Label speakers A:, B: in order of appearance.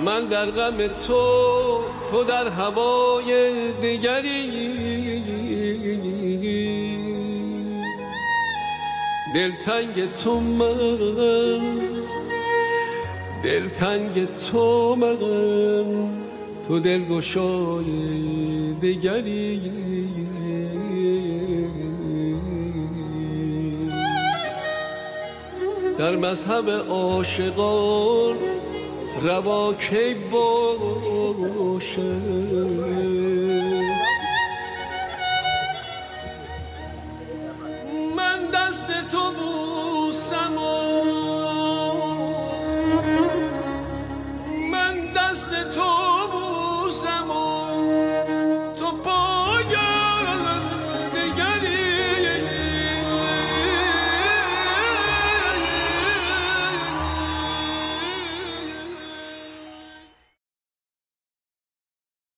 A: من در غم تو در هوای دیگری، دلتنگ تو من، دلتنگ تو من، تو دلگشای دیگری. در مذهب عاشقان روا کی باشه، من دست تو بود